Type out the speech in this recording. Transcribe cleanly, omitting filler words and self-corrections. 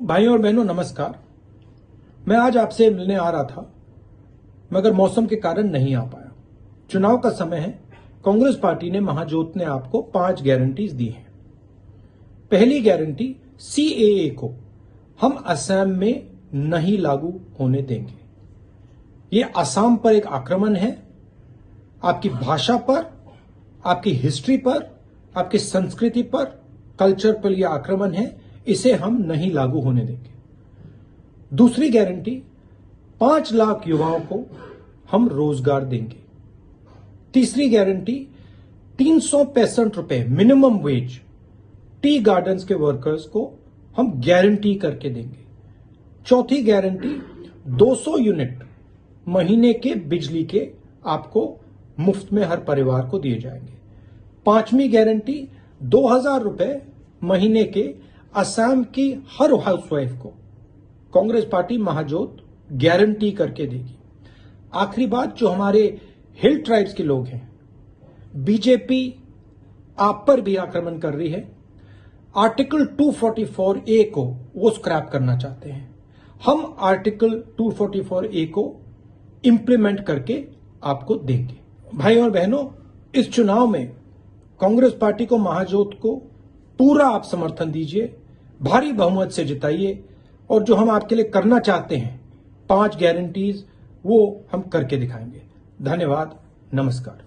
भाइयों और बहनों नमस्कार। मैं आज आपसे मिलने आ रहा था मगर मौसम के कारण नहीं आ पाया। चुनाव का समय है। कांग्रेस पार्टी ने महाजोत ने आपको 5 गारंटीज दी हैं। पहली गारंटी, सीएए को हम असम में नहीं लागू होने देंगे। ये असम पर एक आक्रमण है। आपकी भाषा पर, आपकी हिस्ट्री पर, आपकी संस्कृति पर, कल्चर पर यह आक्रमण है। इसे हम नहीं लागू होने देंगे। दूसरी गारंटी, 5 लाख युवाओं को हम रोजगार देंगे। तीसरी गारंटी, 365 रुपए मिनिमम वेज टी गार्डन्स के वर्कर्स को हम गारंटी करके देंगे। चौथी गारंटी, 200 यूनिट महीने के बिजली के आपको मुफ्त में हर परिवार को दिए जाएंगे। पांचवी गारंटी, 2000 रुपए महीने के असम की हर हाउसवाइफ को कांग्रेस पार्टी महाजोत गारंटी करके देगी। आखिरी बात, जो हमारे हिल ट्राइब्स के लोग हैं, बीजेपी आप पर भी आक्रमण कर रही है। आर्टिकल 244A को वो स्क्रैप करना चाहते हैं। हम आर्टिकल 244A को इंप्लीमेंट करके आपको देंगे। भाइयों और बहनों, इस चुनाव में कांग्रेस पार्टी को, महाजोत को पूरा आप समर्थन दीजिए, भारी बहुमत से जिताइए और जो हम आपके लिए करना चाहते हैं 5 गारंटीज, वो हम करके दिखाएंगे। धन्यवाद, नमस्कार।